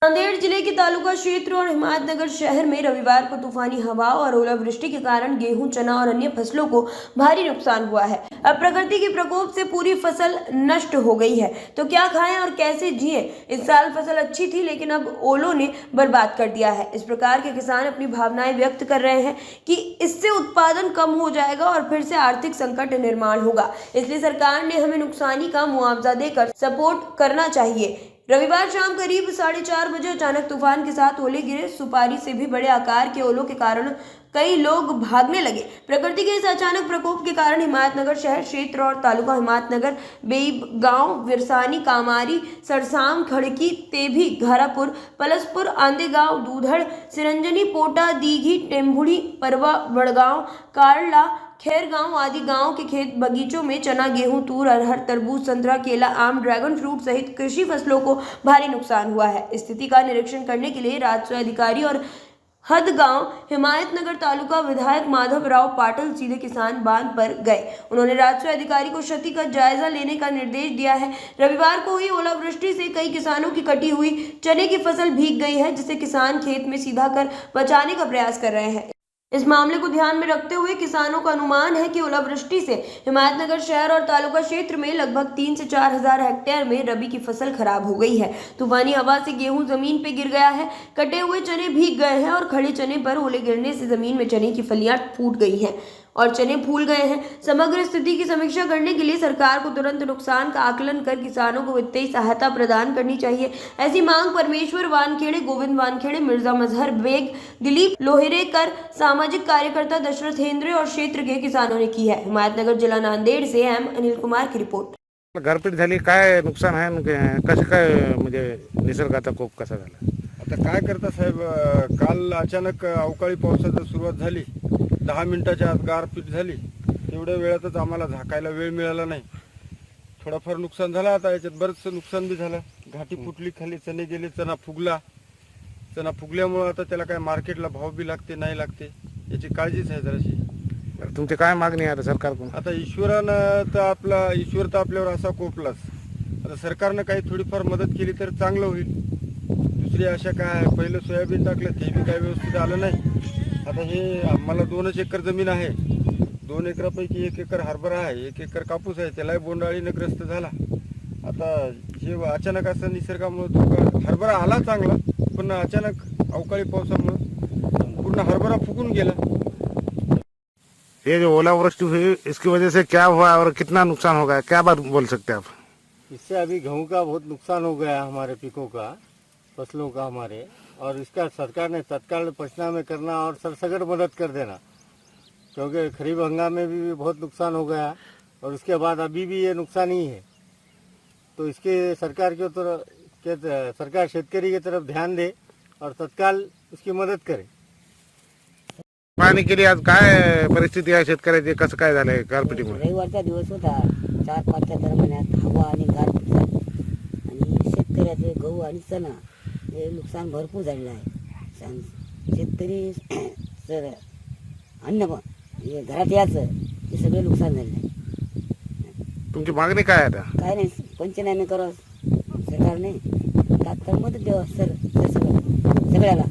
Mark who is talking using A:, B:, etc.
A: नांदेड़ जिले के तालुका क्षेत्र और हिमायतनगर शहर में रविवार को तूफानी हवा और ओलावृष्टि के कारण गेहूं, चना और अन्य फसलों को भारी नुकसान हुआ है। अब प्रकृति के प्रकोप से पूरी फसल नष्ट हो गई है, तो क्या खाएं और कैसे जिएं? इस साल फसल अच्छी थी, लेकिन अब ओलों ने बर्बाद कर दिया है। इस प्रकार के किसान अपनी भावनाएं व्यक्त कर रहे हैं कि इससे उत्पादन कम हो जाएगा और फिर से आर्थिक संकट निर्माण होगा। इसलिए सरकार ने हमें नुकसानी का मुआवजा देकर सपोर्ट करना चाहिए। रविवार शाम करीब 4:30 बजे अचानक तूफान के साथ ओले गिरे। सुपारी से भी बड़े आकार के ओलों के कारण कई लोग भागने लगे। प्रकृति के इस अचानक प्रकोप के कारण हिमायतनगर शहर क्षेत्र और तालुका हिमायतनगर, बेईब गांव, विरसानी, कामारी, सरसाम, खड़की, तेभी, घारापुर, पलसपुर, आंदेगांव, दूधड़, सिरंजनी, पोटा, दीघी, टेम्भुड़ी, परवा, बड़गांव, कारला, खैरगांव आदि गांव के खेत बगीचों में चना, गेहूं, तूर, अरहर, तरबूज, संतरा, केला, आम, ड्रैगन फ्रूट सहित कृषि फसलों को भारी नुकसान हुआ है। स्थिति का निरीक्षण करने के लिए राजस्व अधिकारी और हदगांव हिमायतनगर तालुका विधायक माधव राव पाटिल सीधे किसान बांध पर गए। उन्होंने राजस्व अधिकारी को क्षति का जायजा लेने का निर्देश दिया है। रविवार को हुई ओलावृष्टि से कई किसानों की कटी हुई चने की फसल भीग गई है, जिसे किसान खेत में सीधा कर बचाने का प्रयास कर रहे हैं। इस मामले को ध्यान में रखते हुए किसानों का अनुमान है कि ओलावृष्टि से हिमायतनगर शहर और तालुका क्षेत्र में लगभग 3 से 4 हजार हेक्टेयर में रबी की फसल खराब हो गई है। तूफानी हवा से गेहूं जमीन पे गिर गया है, कटे हुए चने भीग गए हैं और खड़े चने पर ओले गिरने से जमीन में चने की फलियां फूट गई हैं और चने फूल गए हैं। समग्र स्थिति की समीक्षा करने के लिए सरकार को तुरंत नुकसान का आकलन कर किसानों को वित्तीय सहायता प्रदान करनी चाहिए। ऐसी मांग परमेश्वर वानखेड़े, गोविंद वानखेड़े, मिर्जा मजहर बेग, दिलीप लोहेरेकर, सामाजिक कार्यकर्ता दशरथेंद्र और क्षेत्र के किसानों ने की है। हिमायतनगर जिला नांदेड़ से एम अनिल कुमार की रिपोर्ट।
B: गारपीट झाली, काय नुकसान आहे, कसं काय म्हणजे निसर्गाचा कोप कसा झाला?
C: आता काय करता साहेब, काल अचानक अवकाळी पावसाची सुरुवात झाली, 10 मिनिटाच्या आत गारपीट झाली। तेवढ्या वेळातच आम्हाला झाकायला वेळ मिळाला नाही। थोडाफार नुकसान झालं, आता याच्यात बरंच नुकसान बी झालं। घाटी फुटली, खाली चणे गेले, चणा फुगला। चणा फुगल्यामुळे आता त्याला काय मार्केटला भाव बी लागते नाही लागते याची काळजीच आहे जराशी।
B: तुमची काय मागणी आहे आता सरकारकडून?
C: आता ईश्वर तर आपल्यावर असा कोपलाच, आता सरकारनं काही थोडीफार मदत केली तर चांगलं होईल। दुसरी आशा काय, पहिलं सोयाबीन टाकलं ते बी काही व्यवस्थित आलं नाही। आता हे आम्हाला 2 एकर जमीन आहे, 2 एकरापैकी 1 एकर हरभरा आहे, 1 एकर कापूस आहे, त्यालाही बोंडाळीनं ग्रस्त झाला। आता हे अचानक असं निसर्गामुळे हरभरा आला चांगला, पण अचानक अवकाळी पावसामुळे पूर्ण हरभरा फुकून गेला।
B: ये जो ओलावृष्टि हुई, इसकी वजह से क्या हुआ और कितना नुकसान हो गया, क्या बात बोल सकते हैं आप?
D: इससे अभी गेहूं का बहुत नुकसान हो गया, हमारे पिकों का, फसलों का हमारे, और इसका सरकार ने तत्काल पंचनामे करना और सरसगट मदद कर देना, क्योंकि खरीफ हंगाम में भी बहुत नुकसान हो गया और उसके बाद अभी भी ये नुकसान ही है। तो इसके सरकार शेतकरी की तरफ ध्यान दे और तत्काल उसकी मदद करे।
B: पाणी केली, आज काय परिस्थिती आहे शेतकऱ्याची, कसं काय झालंय गारपिटीमुळे?
E: रविवारचा दिवस होता, 4-5च्या दरम्यान हवा आणि गारपीट झाली आणि शेतकऱ्याचे गहू आणि चणा हे नुकसान भरपूर झालेलं आहे। शेतकरी सर अन्न हे घरात यायचं हे सगळे नुकसान झालेलं आहे।
B: तुमची मागणी काय आहे आता?
E: काय नाही, पंचनामे करावं सरकारने, तात्काळ मदत द्यावं सगळ्याला।